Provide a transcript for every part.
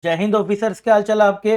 जय हिंद ऑफिसर्स, क्या हाल चाल है आपके।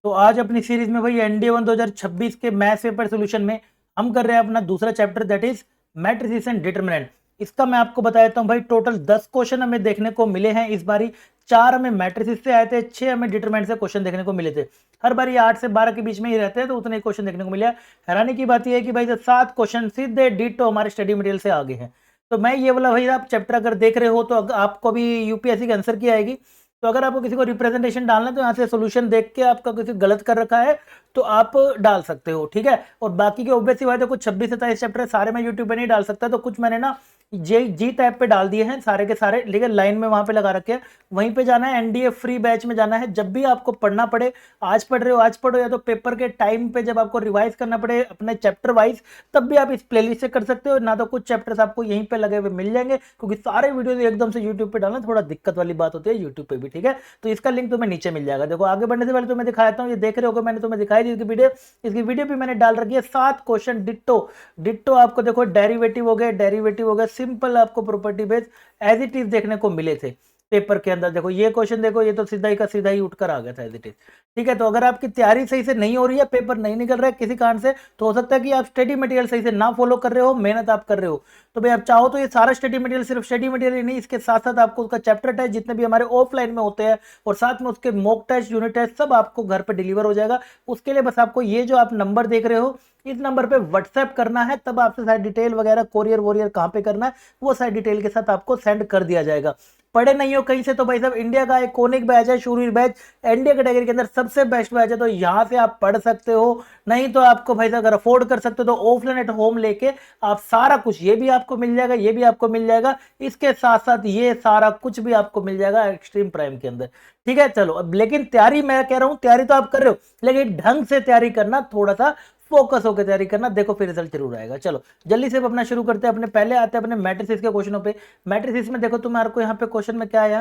तो आज अपनी सीरीज में भाई एनडीए 1 2026 के मैथ्स पेपर सोल्यूशन में हम कर रहे हैं अपना दूसरा chapter, that is matrices and determinant. इसका मैं आपको बता देता हूं भाई, टोटल 10 क्वेश्चन हमें देखने को मिले हैं इस बारी। 4 हमें मैट्रिसेस से आए थे, 6 हमें डिटरमिनेंट से क्वेश्चन देखने को मिले थे। हर बार ये 8 से 12 के बीच में ही रहते हैं, तो उतने क्वेश्चन देखने को मिले। हैरानी की बात यह है कि भाई 7 क्वेश्चन सीधे डिटो हमारे स्टडी मटेरियल से आगे हैं। तो मैं ये वाला भाई, आप चैप्टर अगर देख रहे हो तो आपको भी यूपीएससी के आंसर की आएगी। तो अगर आपको किसी को रिप्रेजेंटेशन डालना है तो यहाँ से सोल्यूशन देख के आपका किसी गलत कर रखा है तो आप डाल सकते हो, ठीक है। और बाकी के ऑब्वियस सी बात है, कुछ 26-27 चैप्टर सारे मैं यूट्यूब पे नहीं डाल सकता, तो कुछ मैंने ना जी टैब पे डाल दिए हैं सारे के सारे, लेकिन लाइन में वहां पे लगा रखे हैं। वहीं पे जाना है, एनडीए फ्री बैच में जाना है। जब भी आपको पढ़ना पड़े, आज पढ़ रहे हो आज पढ़ो, या तो पेपर के टाइम पे जब आपको रिवाइज करना पड़े अपने चैप्टर वाइज, तब भी आप इस प्लेलिस्ट से कर सकते हो। ना तो कुछ चैप्टर्स आपको यहीं पे लगे हुए मिल जाएंगे, क्योंकि सारे वीडियो एकदम से यूट्यूब पे डालना थोड़ा दिक्कत वाली बात होती है यूट्यूब पे भी, ठीक है। तो इसका लिंक तुम्हें नीचे मिल जाएगा। देखो, आगे बढ़ने से पहले तुम्हें दिखाता हूँ, ये देख रहे हो मैंने तुम्हें दिखाई दी इसकी वीडियो भी मैंने डाल रखी है। 7 क्वेश्चन डिट्टो डिट्टो आपको देखो, डेरिवेटिव हो गए सिंपल, आपको property based as it is देखने को मिले थे पेपर के अंदर। देखो ये क्वेश्चन, देखो ये तो सीधा ही का सीधा ही उठकर आ गया था एज इट इज, ठीक है। तो अगर आपकी तैयारी सही से नहीं हो रही है, पेपर नहीं निकल रहा है किसी कारण से, तो हो सकता है कि आप स्टडी मटेरियल सही से ना फॉलो कर रहे हो, मेहनत आप कर रहे हो। तो भाई आप चाहो तो ये सारा स्टडी मटेरियल, सिर्फ स्टडी मटेरियल ही नहीं, इसके साथ साथ आपको उसका चैप्टर टेस्ट जितने भी हमारे ऑफलाइन में होते हैं, और साथ में उसके मॉक टेस्ट, यूनिट टेस्ट, सब आपको घर पर डिलीवर हो जाएगा। उसके लिए बस आपको ये जो आप नंबर देख रहे हो, इस नंबर पे व्हाट्सएप करना है, तब आपसे सारी डिटेल वगैरह, कोरियर वोरियर कहां पे करना है, वो सारी डिटेल के साथ आपको सेंड कर दिया जाएगा। पढ़े नहीं हो कहीं से, तो भाई साहब इंडिया का एक कोनिक बैच है, शूरवीर बैच, एनडीए कैटेगरी के अंदर सबसे बेस्ट बैच है, तो यहां से आप पढ़ सकते हो। नहीं तो आपको भाई साहब अगर अफोर्ड कर सकते हो तो ऑफलाइन एट होम लेके आप सारा कुछ, ये भी आपको मिल जाएगा, ये भी आपको मिल जाएगा, इसके साथ साथ ये सारा कुछ भी आपको मिल जाएगा एक्सट्रीम प्राइम के अंदर, ठीक है। चलो अब, लेकिन तैयारी मैं कह रहा हूं, तैयारी तो आप कर रहे हो, लेकिन ढंग से तैयारी करना, थोड़ा सा फोकस होकर तैयारी करना, देखो फिर रिजल्ट जरूर आएगा। चलो जल्दी से अपना शुरू करते हैं। अपने पहले आते हैं अपने मैट्रिसेस के क्वेश्चनों पे। मैट्रिसेस में देखो तुम्हारे को यहाँ पे क्वेश्चन में क्या आया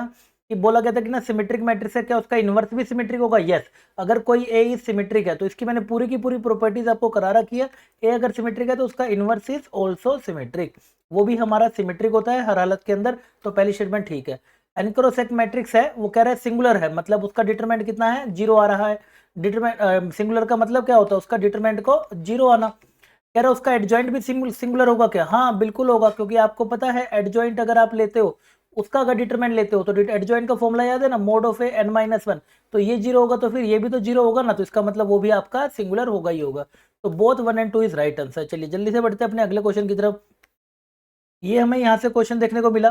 कि बोला गया था कि ना सिमेट्रिक मैट्रिक्स है, क्या उसका इन्वर्स भी सिमेट्रिक होगा? यस। अगर कोई ए इज सिमेट्रिक है तो इसकी मैंने पूरी की पूरी प्रॉपर्टीज आपको करा रखी है। ए अगर सिमेट्रिक है तो उसका इन्वर्स इज ऑल्सो सिमेट्रिक, वो भी हमारा सिमेट्रिक होता है हर हालत के अंदर। तो पहली स्टेटमेंट ठीक है। एनक्रोसेक मैट्रिक्स है, वो कह रहा है सिंगुलर है, मतलब उसका डिटरमिनेंट कितना है? 0 आ रहा है। डिटरमिनेंट सिंगुलर का मतलब क्या होता है? उसका डिटरमिनेंट को 0 आना। कह रहा है उसका एडजॉइंट भी सिंगुलर होगा क्या? हाँ बिल्कुल होगा, क्योंकि आपको पता है एडजॉइंट अगर आप लेते हो, उसका अगर डिटरमिनेंट लेते हो, तो एडजॉइंट का फॉर्मूला याद है ना, mode of A n minus one. तो ये 0 होगा, तो फिर ये भी तो 0 होगा ना, तो इसका मतलब वो भी आपका सिंगुलर होगा ही होगा। तो both 1 and 2 is right answer. चलिए जल्दी से बढ़ते हैं अपने अगले क्वेश्चन की तरफ। ये हमें यहाँ से क्वेश्चन देखने को मिला।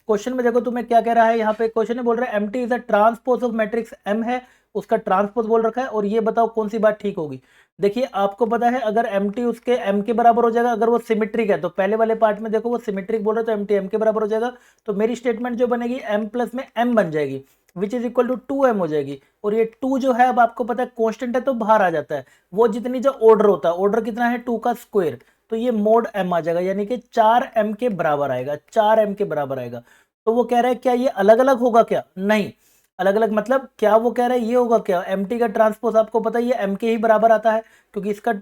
क्वेश्चन में देखो तुम्हें क्या कह रहा है, यहाँ पे क्वेश्चन में बोल रहा है M T is a transpose of matrix M है, उसका ट्रांसपोज बोल रखा है, और ये बताओ कौन सी बात ठीक होगी। देखिए आपको पता है, अगर एम टी उसके एम के बराबर हो जाएगा, अगर वो सिमेट्रिक है, तो पहले वाले पार्ट में देखो वो सिमेट्रिक बोल रहे, तो एम टी एम के बराबर हो जाएगा। तो मेरी स्टेटमेंट जो बनेगी, एम प्लस में एम बन जाएगी, विच इज इक्वल टू 2m हो जाएगी। और ये 2 जो है, अब आपको पता है कॉन्स्टेंट है तो बाहर आ जाता है, वो जितनी जो ऑर्डर होता है, ऑर्डर कितना है 2 का स्क्वायर, तो ये मोड m आ जाएगा, यानी कि 4m के बराबर आएगा, 4m के बराबर आएगा। तो वो कह रहा है क्या ये अलग अलग होगा क्या? नहीं। अलग अलग मतलब क्या वो कह रहा है ये होगा क्या? mt का ट्रांसपोज आपको पता है ये m के ही बराबर आता है, क्योंकि इसका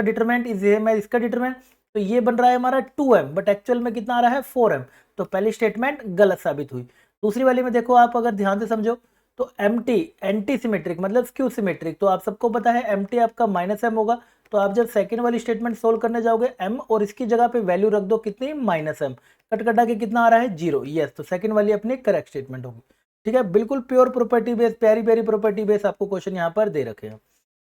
डिटरमिनेंट इज इसका डिटरमिनेंट, तो ये बन रहा है हमारा 2m, बट एक्चुअल में कितना आ रहा है 4m। तो पहली स्टेटमेंट गलत साबित हुई। दूसरी वाली में देखो आप अगर ध्यान से समझो, तो mt एंटी सिमेट्रिक मतलब स्क्यू सिमेट्रिक, तो आप सबको पता है mt आपका माइनस m होगा। तो आप जब सेकंड वाली स्टेटमेंट सोल्व करने जाओगे, m और इसकी जगह पे वैल्यू रख दो कितनी, माइनस m, कट कटा के कितना आ रहा है 0। यस, तो सेकंड वाली अपनी करेक्ट स्टेटमेंट होगी, ठीक है। बिल्कुल प्योर प्रॉपर्टी बेस, प्यारी प्यारी प्रॉपर्टी बेस आपको क्वेश्चन यहाँ पर दे रखे हैं।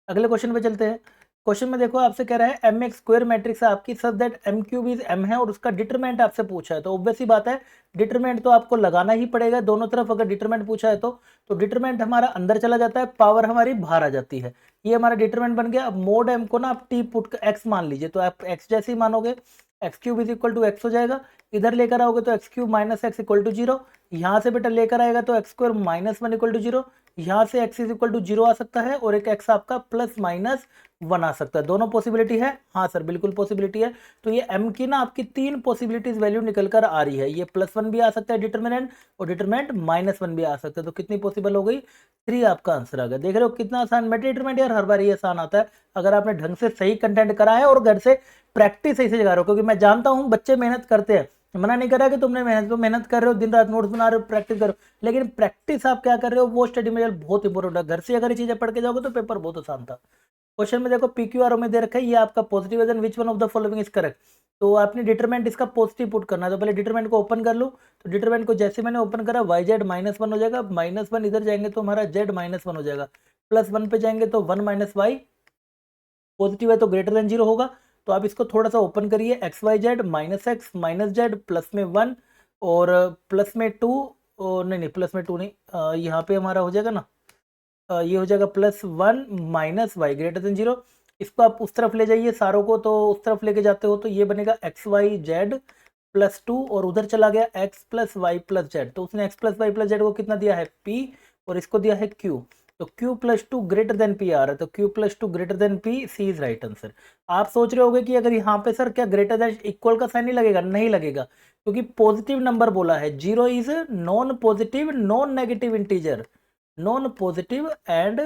अगले क्वेश्चन पे चलते हैं। क्वेश्चन में देखो आपसे कह रहा है एम एक्स स्क्वायर मैट्रिक्स है आपकी, such that M cube is M है, और उसका डिटरमिनेंट आपसे पूछा है। तो ऑब्वियस सी बात है, डिटरमिनेंट तो आपको लगाना ही पड़ेगा दोनों तरफ। अगर डिटरमिनेंट पूछा है तो डिटरमिनेंट हमारा अंदर चला जाता है, पावर हमारी बाहर आ जाती है। ये हमारा डिटरमिनेंट बन गया। अब मोड एम को ना आप टी पुट एक्स मान लीजिए, तो आप एक्स जैसे ही मानोगे, X cube is equal to X हो जाएगा। इधर लेकर आओगे तो X cube minus X equal to 0। यहाँ से बेटा लेकर आएगा तो X square minus 1 equal to 0। यहाँ से एक्स इज इक्वल टू 0 आ सकता है, और एक एक्स आपका प्लस माइनस 1 आ सकता है। दोनों पॉसिबिलिटी है? हाँ सर बिल्कुल पॉसिबिलिटी है। तो ये m की ना आपकी 3 पॉसिबिलिटीज वैल्यू निकल कर आ रही है। ये +1 भी आ सकता है डिटरमिनेंट, और डिटरमिनेंट -1 भी आ सकता है। तो कितनी पॉसिबल हो गई? 3 आपका आंसर आ गया। देख रहे हो कितना आसान। डिटरमिनेंट यार हर बार ये आसान आता है, अगर आपने ढंग से सही कंटेंट करा है और घर से प्रैक्टिस सही से जगा रहे हो, क्योंकि मैं जानता हूँ बच्चे मेहनत करते हैं, मना नहीं कर रहा कि तुमने मेहनत कर रहे हो, दिन रात नोट्स बना रहे हो, प्रैक्टिस करो, लेकिन प्रैक्टिस आप क्या कर रहे हो, वो स्टडी मटेरियल बहुत इंपॉर्टेंट है। घर से अगर ये चीजें पढ़ के जाओगे तो पेपर बहुत आसान था। क्वेश्चन में देखो PQR में दे रखा है, ये आपका पॉजिटिव है, which one of the following is correct. तो आपने डिटरमिनेंट इसका पॉजिटिव पुट करना है, तो पहले डिटरमिनेंट को ओपन कर लो। तो डिटरमिनेंट को जैसे मैंने ओपन करा, YZ -1 हो जाएगा, -1 इधर जाएंगे तो हमारा Z -1 हो जाएगा, +1 पे जाएंगे तो 1 - y, पॉजिटिव है तो ग्रेटर देन 0 होगा। तो आप इसको थोड़ा सा ओपन करिए, XYZ -x -z प्लस में 1 और प्लस में 2, नहीं प्लस में 2 नहीं, यहाँ पे हमारा हो जाएगा ना, ये हो जाएगा +1 -y ग्रेटर देन 0। इसको आप उस तरफ ले जाइए सारों को, तो उस तरफ लेके जाते हो तो ये बनेगा XYZ +2 और उधर चला गया x + y + z। तो उसने x + y + z को कितना दिया है p और इसको दिया है q। तो q + 2 ग्रेटर देन p आ रहा है, तो q + 2 greater than p, c is right answer. आप सोच रहे होगे कि अगर यहाँ पे सर क्या ग्रेटर देन इक्वल का साइन नहीं लगेगा, नहीं लगेगा, क्योंकि पॉजिटिव नंबर बोला है। 0 is non positive non negative integer, non positive and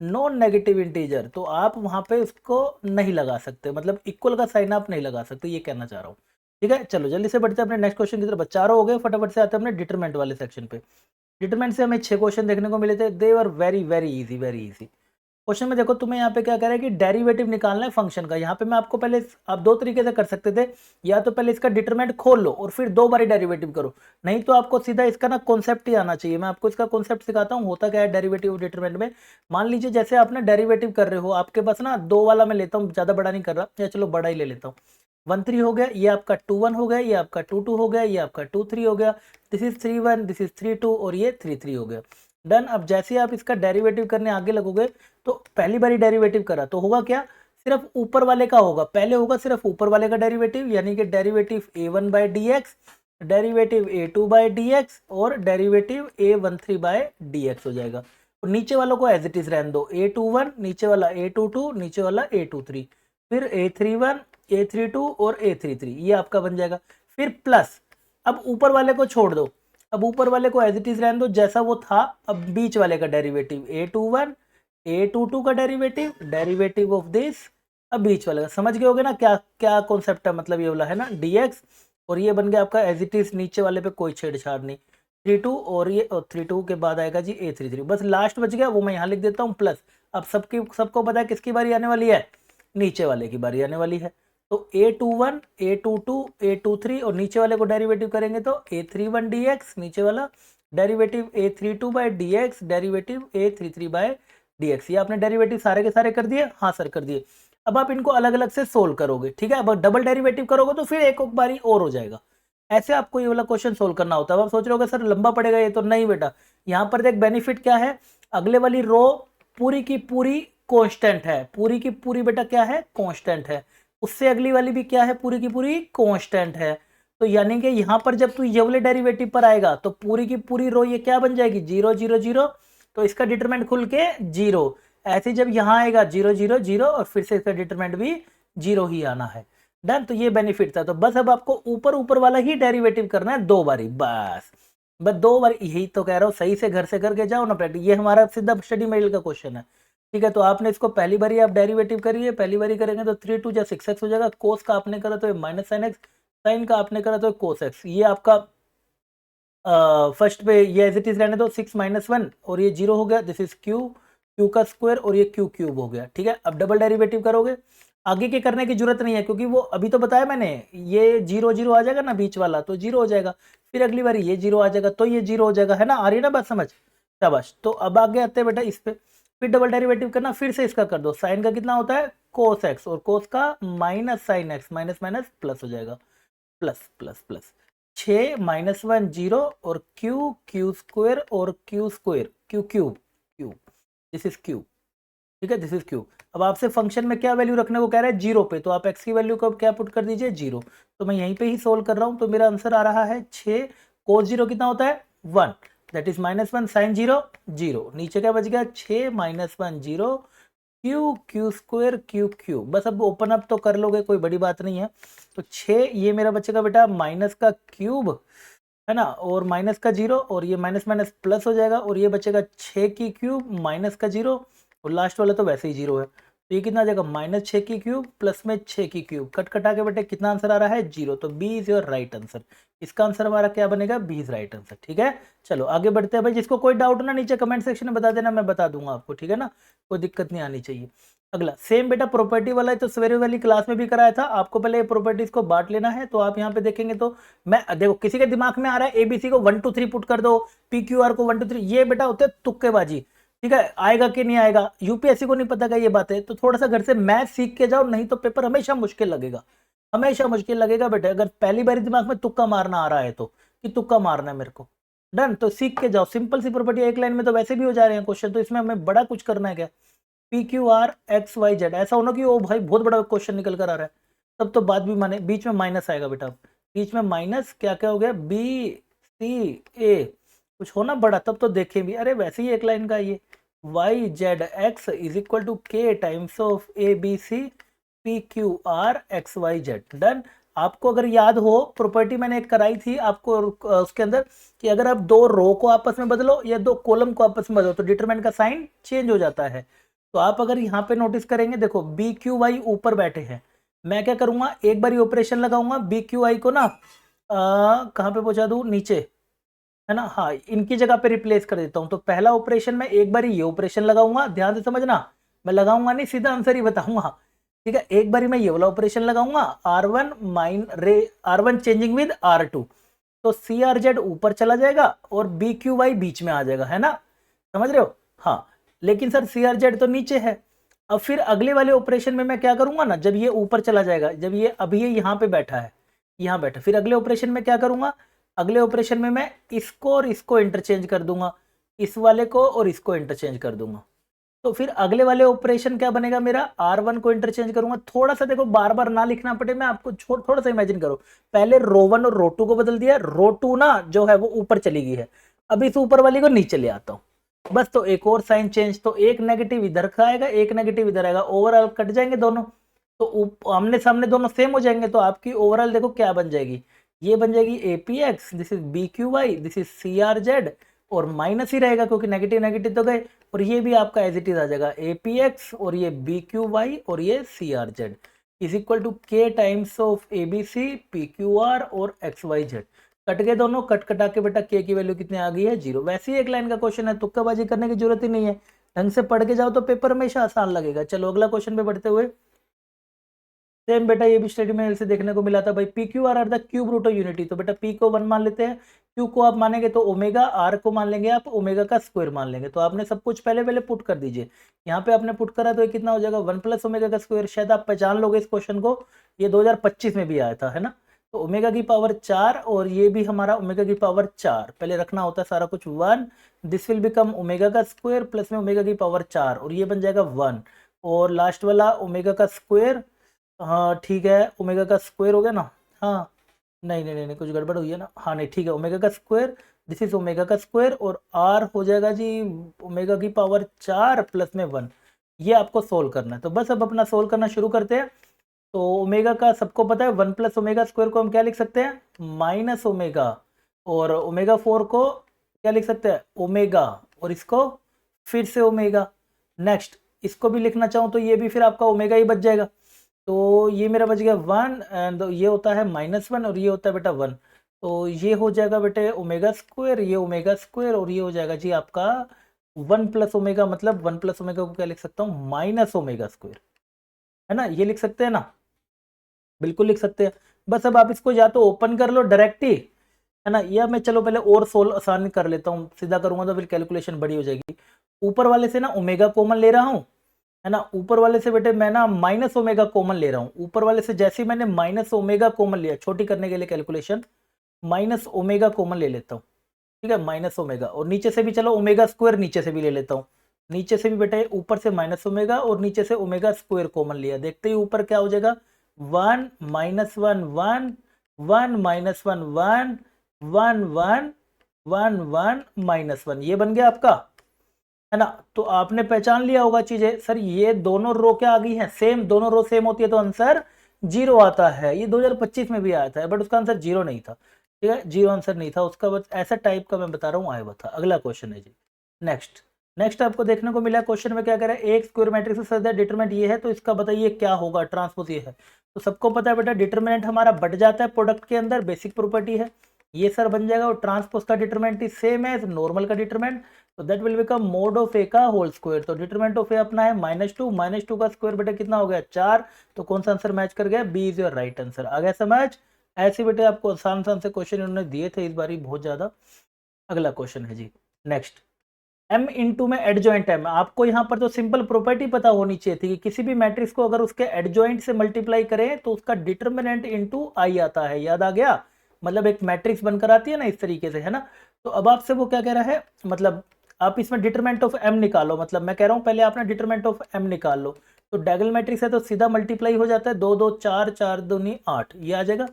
non negative integer, तो आप वहां पे उसको नहीं लगा सकते, मतलब इक्वल का साइन आप नहीं लगा सकते, ये कहना चाह रहा हूँ। ठीक है, चलो जल्दी से बढ़ते हैं अपने नेक्स्ट क्वेश्चन की तरफ। चारों हो गए, फटाफट से आते हैं अपने डिटरमिनेंट वाले सेक्शन पे। डिटरमिनेंट से हमें 6 क्वेश्चन देखने को मिले थे, they were very very easy, very easy. Question में देखो तुम्हें यहाँ पे क्या कह रहा है कि डेरिवेटिव निकालना है फंक्शन का। यहाँ पे मैं आपको पहले, आप दो तरीके से कर सकते थे, या तो पहले इसका डिटरमिनेंट खोल लो और फिर 2 बारी डेरिवेटिव करो, नहीं तो आपको सीधा इसका ना कॉन्सेप्ट ही आना चाहिए। मैं आपको इसका कॉन्सेप्ट सिखाता हूँ, होता क्या है डेरिवेटिव डिटरमिनेंट में। मान लीजिए जैसे आपने डेरिवेटिव कर रहे हो, आपके पास ना 2 वाला मैं लेता हूँ, ज्यादा बड़ा नहीं कर रहा, या चलो बड़ा ही ले लेता हूँ। 1 3 हो गया, ये आपका 2 1 हो गया, ये आपका 2 2 हो गया, ये आपका 2 3 हो गया, दिस इज 3 1, दिस इज 3 2 और ये 3 3 हो गया। डन। अब जैसे आप इसका डेरिवेटिव करने आगे लगोगे, तो पहली बारी डेरिवेटिव करा तो होगा क्या, सिर्फ ऊपर वाले का होगा, पहले होगा सिर्फ ऊपर वाले का डेरिवेटिव, यानी कि डेरिवेटिव a1/dx, डेरिवेटिव a2/dx और डेरिवेटिव a13/dx हो जाएगा। और नीचे वालों को एज इट इज रहने दो, a21 नीचे वाला, a22 नीचे वाला, a23, फिर a31 a32 और a33, ये आपका बन जाएगा। फिर प्लस, अब ऊपर वाले को छोड़ दो, अब ऊपर वाले को एज इट इज रहने दो जैसा वो था। अब बीच वाले का डेरिवेटिव a21 a22 का डेरिवेटिव, डेरिवेटिव ऑफ दिस, अब बीच वाले का। समझ गए होगे ना क्या क्या कॉन्सेप्ट है, मतलब ये वाला है ना dx, और ये बन गया आपका एज इट इज, नीचे वाले पे कोई छेड़छाड़ नहीं, 32 और ये 32 के बाद आएगा जी a33, बस लास्ट बच गया वो मैं यहाँ लिख देता हूँ प्लस। अब सबको पता है किसकी बारी आने वाली है, नीचे वाले की बारी आने वाली है। तो a21 a22 a23 और नीचे वाले को डेरिवेटिव करेंगे तो a31dx, नीचे वाला डेरिवेटिव a32/dx, डेरिवेटिव a33/dx। ये आपने डेरिवेटिव सारे के सारे कर दिए, हाँ सर कर दिए। अब आप इनको अलग अलग से सोल्व करोगे, ठीक है। अब डबल डेरिवेटिव करोगे तो फिर एक बारी और हो जाएगा। ऐसे आपको ये वाला क्वेश्चन सोल्व करना होता है। अब आप सोच रहे होगे सर लंबा पड़ेगा ये, तो नहीं बेटा, यहाँ पर देख बेनिफिट क्या है, अगले वाली रो पूरी की पूरी कांस्टेंट है, पूरी की पूरी बेटा क्या है, कांस्टेंट है। उससे अगली वाली भी क्या है, पूरी की पूरी कांस्टेंट है। तो यानी कि यहाँ पर जब तू ये वाले डेरिवेटिव पर आएगा तो पूरी की पूरी रो ये क्या बन जाएगी, 0 0 0, तो इसका डिटरमिनेंट खुल के 0। ऐसे जब यहाँ आएगा 0 0 0 और फिर से इसका डिटरमिनेंट भी 0 ही आना है। डन। तो ये बेनिफिट था। तो बस अब आपको ऊपर ऊपर वाला ही डेरिवेटिव करना है 2 बारी, बस 2 बारी, यही तो कह रहा हूँ, सही से घर से करके जाओ ना प्रैक्टिस। ये हमारा सीधा स्टडी मटेरियल का क्वेश्चन है, ठीक है। तो आपने इसको पहली बारी आप डेरिवेटिव करिए, पहली बारी करेंगे तो 3 2 जा 6x हो जाएगा, कोस का आपने करा तो माइनस साइन एक्स, साइन का आपने करा तो कोस एक्स। ये आपका फर्स्ट पे ये एज इट इज रहने दो, 6 -1 और ये 0 हो गया, दिस इज क्यू का स्क्वायर और ये क्यू क्यूब हो गया, ठीक है। अब डबल डेरिवेटिव करोगे, आगे के करने की जरूरत नहीं है, क्योंकि वो अभी तो बताया मैंने, ये 0 0 आ जाएगा ना बीच वाला, तो 0 हो जाएगा। फिर अगली बारी ये 0 आ जाएगा तो ये 0 हो जाएगा, है ना, आ रही है ना बात समझ, शाबाश। तो अब आगे आते हैं बेटा इस पे, फिर डबल डेरिवेटिव करना, फिर से इसका कर दो, साइन का कितना होता है कोस एक्स, और कोस का minus sine x, minus minus plus हो जाएगा, प्लस प्लस प्लस 6 -1 0 और क्यू स्क्वायर और Q square Q cube cube, this is Q, ठीक है, दिस इज क्यू। अब आपसे फंक्शन में क्या वैल्यू रखने को कह रहा है, 0 पे, तो आप x की वैल्यू को क्या पुट कर दीजिए, 0। तो मैं यहीं पे ही सोल्व कर रहा हूं, तो मेरा आंसर आ रहा है 6 cos 0 कितना होता है 1, दैट इज -1 sin 0 0, नीचे क्या बच गया 6 -1 0 क्यू स्क्वायर क्यू क्यूब। बस अब ओपन अप तो कर लोगे, कोई बड़ी बात नहीं है। तो 6 ये मेरा बचेगा बेटा माइनस का क्यूब, है ना, और माइनस का 0 और ये माइनस माइनस प्लस हो जाएगा, और ये बचेगा 6 की क्यूब माइनस का 0 और लास्ट वाला तो वैसे ही 0 है। तो ये कितना आ जाएगा -6 की क्यूब प्लस में 6 की क्यूब, कट कटा के बेटे कितना आंसर आ रहा है 0। तो B is your right answer. इसका आंसर हमारा क्या बनेगा, बी इज राइट आंसर। ठीक है, चलो आगे बढ़ते हैं भाई। जिसको कोई डाउट ना नीचे कमेंट सेक्शन में बता देना, मैं बता दूंगा आपको। ठीक है ना, कोई दिक्कत नहीं आनी चाहिए। अगला सेम बेटा प्रॉपर्टी वाला है, तो सवेरे वाली क्लास में भी कराया था आपको। पहले ये प्रॉपर्टीज को बांट लेना है। तो आप यहाँ पे देखेंगे तो मैं देखो किसी के दिमाग में आ रहा है एबीसी को 1 2 3 पुट कर दो, पीक्यूआर को 1 2 3, ये बेटा होते हैं तुक्केबाजी। ठीक है, आएगा कि नहीं आएगा यूपीएससी को नहीं पता क्या ये बात है। तो थोड़ा सा घर से मैथ सीख के जाओ, नहीं तो पेपर हमेशा मुश्किल लगेगा, हमेशा मुश्किल लगेगा बेटा। अगर पहली बार दिमाग में तुक्का मारना आ रहा है तो, कि तुक्का मारना है मेरे को, डन, तो सीख के जाओ। सिंपल सी प्रॉपर्टी, एक लाइन में तो वैसे भी हो जा रहे हैं क्वेश्चन, तो इसमें हमें बड़ा कुछ करना है क्या। P Q R X Y Z, ऐसा होना कि ओ भाई बहुत बड़ा क्वेश्चन निकल कर आ रहा है, तब तो बात भी माने। बीच में माइनस आएगा बेटा, बीच में माइनस क्या क्या हो गया, बी सी ए, कुछ होना बड़ा, तब तो देखें भी। अरे वैसे ही एक लाइन का ये Y Z X is equal to K times of A B C P Q R X Y Z, done. आपको अगर याद हो प्रॉपर्टी मैंने एक कराई थी आपको उसके अंदर, कि अगर आप दो रो को आपस में बदलो या दो कॉलम को आपस में बदलो तो डिटरमिनेंट का साइन चेंज हो जाता है। तो आप अगर यहाँ पे नोटिस करेंगे, देखो बी क्यू वाई ऊपर बैठे हैं, मैं क्या करूंगा एक बार ऑपरेशन लगाऊंगा, बी क्यू आई को ना कहाँ पे पहुंचा दूं, नीचे, है ना, हाँ इनकी जगह पे रिप्लेस कर देता हूं। तो पहला ऑपरेशन में एक बार ये ऑपरेशन लगाऊंगा, ध्यान से समझना, मैं लगाऊंगा नहीं सीधा आंसर ही बताऊंगा। ठीक है, एक बार मैं ये वाला ऑपरेशन लगाऊंगा, R1 चेंजिंग विद R2, तो सी आर जेड ऊपर चला जाएगा और बी क्यू वाई बीच में आ जाएगा, है ना, समझ रहे हो। हाँ, लेकिन सर सी आर जेड तो नीचे है। अब फिर अगले वाले ऑपरेशन में मैं क्या करूंगा ना, जब ये ऊपर चला जाएगा, जब ये अभी ये यहाँ पे बैठा है, यहाँ बैठा, फिर अगले ऑपरेशन में क्या करूंगा, अगले ऑपरेशन में मैं इसको और इसको इंटरचेंज कर दूंगा, इस वाले को और इसको इंटरचेंज कर दूंगा। तो फिर अगले वाले ऑपरेशन क्या बनेगा मेरा, R1 को इंटरचेंज करूंगा। थोड़ा सा देखो बार बार ना लिखना पड़े, मैं आपको थोड़ा सा इमेजिन करो, पहले रो1 और रो2 को बदल दिया, रो2 ना जो है वो ऊपर चली गई है, अब इस ऊपर वाली को नीचे ले आता हूँ बस। तो एक और साइन चेंज, तो एक नेगेटिव इधर का आएगा, एक नेगेटिव इधर आएगा, ओवरऑल कट जाएंगे दोनों, तो आमने सामने दोनों सेम हो जाएंगे। तो आपकी ओवरऑल देखो क्या बन जाएगी, ये बन जाएगी APX, this is BQY, this is CRZ, और माइनस ही रहेगा क्योंकि नेगेटिव नेगेटिव तो गए, और ये भी आपका एज इट इज आ जाएगा APX, और ये BQY और ये CRZ is equal to K times of ABC PQR और XYZ। कट गए दोनों, कट कटा के बेटा K की वैल्यू कितनी आ गई है 0। वैसे ही एक लाइन का क्वेश्चन है, तुक्काबाजी करने की जरूरत ही नहीं है, ढंग से पढ़ के जाओ तो पेपर हमेशा आसान लगेगा। चलो अगला क्वेश्चन पे बढ़ते हुए, सेम बेटा ये भी स्टडी में से देखने को मिला था भाई, P Q R the cube root of unity. तो बेटा पी को 1 मान लेते हैं, क्यू को आप मानेंगे तो ओमेगा, आर को मान लेंगे आप ओमेगा का स्क्वायर मान लेंगे। तो आपने सब कुछ पहले पहले पुट कर दीजिए, यहाँ पे आपने पुट करा तो ये कितना हो जाएगा 1 प्लस ओमेगा का स्क्वायर। शायद आप पहचान लोगे इस क्वेश्चन को, ये 2025 में भी आया था, है ना। तो ओमेगा की पावर 4 और ये भी हमारा ओमेगा की पावर 4 पहले रखना होता है सारा कुछ 1, दिस विल बिकम ओमेगा का स्क्वायर प्लस में ओमेगा की पावर 4 और ये बन जाएगा 1, और लास्ट वाला ओमेगा का स्क्वायर, हाँ ठीक है ओमेगा का स्क्वायर हो गया ना, हाँ नहीं नहीं नहीं, नहीं कुछ गड़बड़ हुई है ना, हाँ नहीं ठीक है ओमेगा का स्क्वायर, दिस इज ओमेगा का स्क्वायर, और आर हो जाएगा जी ओमेगा की पावर 4 प्लस में 1। ये आपको सोल्व करना है, तो बस अब अपना सोल्व करना शुरू करते हैं। तो ओमेगा का सबको पता है 1 प्लस ओमेगा स्क्वायर को हम क्या लिख सकते हैं माइनस ओमेगा, और ओमेगा 4 को क्या लिख सकते हैं ओमेगा, और इसको फिर से ओमेगा। नेक्स्ट इसको भी लिखना चाहूँ तो ये भी फिर आपका ओमेगा ही बच जाएगा। तो ये मेरा बच गया 1 एंड ये होता है -1 और ये होता है बेटा 1, तो ये हो जाएगा बेटे ओमेगा स्क्वायर, ये ओमेगा स्क्वायर, और ये हो जाएगा जी आपका 1 प्लस ओमेगा, मतलब 1 प्लस ओमेगा को क्या लिख सकता हूँ माइनस ओमेगा स्क्वायर, है ना, ये लिख सकते हैं ना, बिल्कुल लिख सकते हैं। बस अब आप इसको या तो ओपन कर लो डायरेक्ट ही, है ना, या मैं चलो पहले और सोल्व आसान कर लेता हूँ, सीधा करूंगा तो फिर कैलकुलेशन बड़ी हो जाएगी। ऊपर वाले से ना ओमेगा कॉमन ले रहा हूँ, है ना, ऊपर वाले से बेटे मैं ना माइनस ओमेगा कॉमन ले रहा हूँ। ऊपर वाले से जैसे ही मैंने माइनस ओमेगा कॉमन लिया, छोटी करने के लिए कैलकुलेशन, माइनस ओमेगा कॉमन ले लेता हूँ, ठीक है माइनस ओमेगा, और नीचे से भी चलो ओमेगा स्क्वायर नीचे से भी ले लेता हूँ, नीचे से भी बेटे ऊपर से माइनस ओमेगा और नीचे से ओमेगा स्क्वायर कॉमन लिया, देखते ही ऊपर क्या हो जाएगा 1 -1 1 1 -1 1 1 1 1 1 -1, ये बन गया आपका, है ना। तो आपने पहचान लिया होगा चीजें, सर ये दोनों रो क्या आ गई हैं सेम, दोनों रो सेम होती है तो आंसर 0 आता है। ये 2025 में भी आया था बट उसका आंसर 0 नहीं था, ठीक है 0 आंसर नहीं था उसका, बस ऐसा टाइप का मैं बता रहा हूँ आया हुआ था। अगला क्वेश्चन है जी नेक्स्ट, नेक्स्ट आपको देखने को मिला क्वेश्चन में क्या कह रहा है, एक स्क्वायर मैट्रिक्स से डिटरमिनेंट ये है, तो इसका बताइए क्या होगा, ट्रांसपोज ये है। तो सबको पता है बेटा डिटरमिनेंट हमारा बढ़ जाता है प्रोडक्ट के अंदर, बेसिक प्रॉपर्टी है, ये सर बन जाएगा। और ट्रांसपोज का determinant is same as normal का डिटरमिनेंट, तो that will become mod of A का होल स्क्वायर। तो डिटरमिनेंट ऑफ ए अपना है -2 का स्क्वायर बेटा कितना हो गया 4, तो कौन सा आंसर मैच कर गया, B is your right answer. आ गया समझ। ऐसे बेटे आपको आसान आसान से क्वेश्चन उन्होंने दिए थे इस बारी बहुत ज्यादा। अगला क्वेश्चन है जी नेक्स्ट, m इंटू में एडजॉइंट m, आपको यहाँ पर तो सिंपल प्रॉपर्टी पता होनी चाहिए थी कि किसी भी मैट्रिक्स को अगर उसके एडजॉइंट से मल्टीप्लाई करें तो उसका डिटरमिनेंट इनटू आई आता है, याद आ गया। मतलब एक मैट्रिक्स बनकर आती है ना इस तरीके से, है ना। तो अब आपसे वो क्या कह रहा है, मतलब आप इसमें डिटरमिनेंट ऑफ m निकालो, मतलब मैं कह रहा हूँ पहले आपने डिटरमिनेंट ऑफ m निकाल लो। तो डायगोनल मैट्रिक्स है तो सीधा मल्टीप्लाई हो जाता है, 2 2 4 4 दूनी 8, ये आ जाएगा।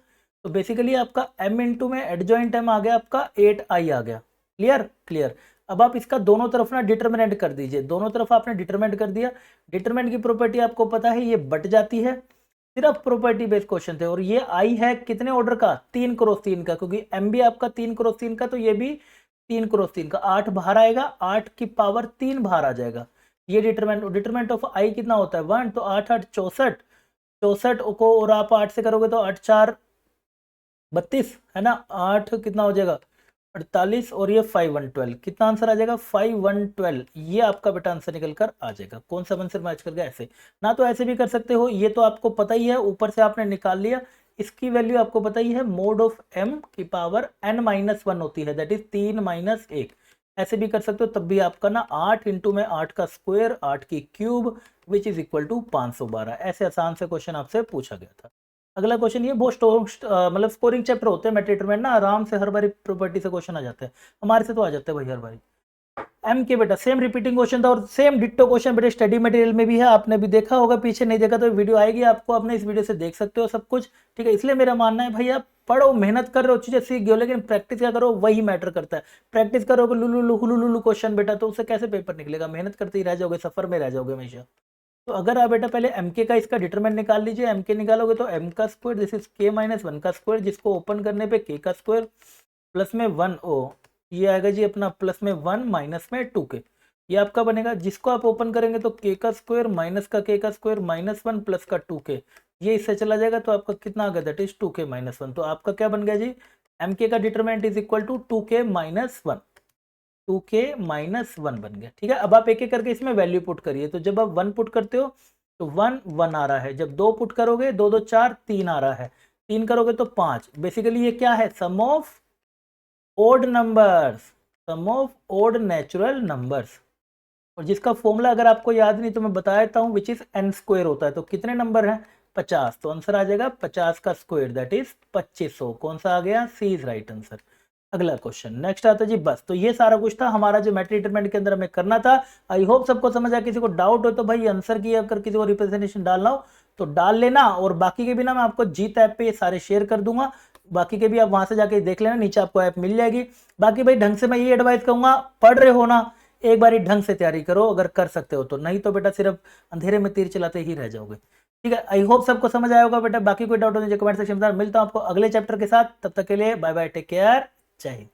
तो बेसिकली आपका m इंटू में एडजॉइंट m आ गया आपका 8i आ गया। Clear clear. अब आप इसका दोनों तरफ ना डिटरमिनेंट कर दीजिए, दोनों तरफ आपने डिटरमिनेंट कर दिया। डिटरमिनेंट की प्रॉपर्टी आपको पता है ये बट जाती है, सिर्फ प्रॉपर्टी बेस्ड क्वेश्चन थे। और ये आई है कितने ऑर्डर का, 3 क्रॉस 3 का, क्योंकि एम भी आपका 3 क्रॉस 3 का, तो ये भी 3 क्रॉस 3 का। 8 बाहर आएगा, 8 की पावर 3 बाहर आ जाएगा। ये डिटरमिनेंट ऑफ आई कितना होता है 1, तो 8 8 64, 64 को और आप 8 से करोगे तो 8 4 32, है ना। 8 कितना हो जाएगा 48, और ये 5 1 12, कितना आंसर आ जाएगा 5 1 12, ये आपका बेटा आंसर निकल कर आ जाएगा। कौन सा आंसर मैच कर गया, ऐसे ना, तो ऐसे भी कर सकते हो, ये तो आपको पता ही है, ऊपर से आपने निकाल लिया। इसकी वैल्यू आपको पता ही है, मोड ऑफ m की पावर n-1 होती है, दैट इज 3 - 1। ऐसे भी कर सकते हो, तब भी आपका ना 8 इंटू में 8 का स्क्वायर 8 की cube which is equal to 512। ऐसे आसान से क्वेश्चन आपसे पूछा गया था। अगला क्वेश्चन, ये बहुत मतलब स्कोरिंग चैप्टर होते हैं मैट्रिक्स में ना, आराम से हर बारी प्रॉपर्टी से क्वेश्चन आ जाते हैं, हमारे से तो आ जाते हैं भाई हर बारी। एम के बेटा सेम रिपीटिंग क्वेश्चन था, और सेम डिट्टो क्वेश्चन बेटा स्टडी मटेरियल में भी है, आपने भी देखा होगा, पीछे नहीं देखा तो वीडियो आएगी आपको, अपने इस वीडियो से देख सकते हो सब कुछ, ठीक है। इसलिए मेरा मानना है भाई आप पढ़ो, मेहनत कर रहे हो, चीजें सीख गए हो, लेकिन प्रैक्टिस क्या करो वही मैटर करता है। प्रैक्टिस करोगे लुलु लुलु लुलु क्वेश्चन बेटा, तो उससे कैसे पेपर निकलेगा, मेहनत करते ही रह जाओगे, सफर में रह जाओगे हमेशा। तो अगर आप बेटा पहले एम के का इसका डिटरमिनेंट निकाल लीजिए, एम के निकालोगे तो एम का स्क्वायर दिस इज के -1 का स्क्वायर, जिसको ओपन करने पे के का स्क्वायर प्लस में 1 ओ, ये आएगा जी अपना प्लस में 1 माइनस में 2 के, ये आपका बनेगा। जिसको आप ओपन करेंगे तो के का स्क्वायर माइनस का के का स्क्वायर -1 प्लस का 2 के, ये इससे चला जाएगा, तो आपका कितना आ गया दैट इज 2 के -1। तो आपका क्या बन गया जी, एम के का डिटरमिनेंट इज इक्वल टू 2 के -1, 2k -1 बन गया, ठीक है। अब आप एक एक करके इसमें वैल्यू पुट करिए, तो जब आप 1 पुट करते हो तो 1 1 आ रहा है, जब 2 पुट करोगे 2 2 4 3 आ रहा है, 3 करोगे तो 5। बेसिकली ये क्या है, sum of odd numbers, sum of odd natural numbers. और जिसका फॉर्मूला अगर आपको याद नहीं तो मैं बता देता हूँ, विच इज n स्क्वायर होता है। तो कितने नंबर हैं 50, तो आंसर आ जाएगा 50 का स्क्वायर दैट इज 2500। कौन सा आ गया, सी इज राइट आंसर। अगला क्वेश्चन नेक्स्ट आता है जी, बस तो ये सारा कुछ था हमारा जो मैट्रिक डिटरमिनेंट के अंदर हमें करना था। आई होप सबको समझ आया। किसी को डाउट हो तो भाई आंसर की अगर किसी को रिप्रेजेंटेशन डालना हो तो डाल लेना, और बाकी के भी ना मैं आपको जीत ऐप पे ये सारे शेयर कर दूंगा, बाकी के भी आप वहां से जाके देख लेना, नीचे आपको ऐप मिल जाएगी। बाकी भाई ढंग से मैं ये एडवाइस करूंगा, पढ़ रहे हो ना एक बार ढंग से तैयारी करो अगर कर सकते हो तो, नहीं तो बेटा सिर्फ अंधेरे में तीर चलाते ही रह जाओगे, ठीक है। आई होप सबको समझ आया होगा बेटा। बाकी कोई डाउट हो तो कमेंट सेक्शन में मिलता हूं आपको अगले चैप्टर के साथ, तब तक के लिए बाय बाय, टेक केयर, जय हिंद।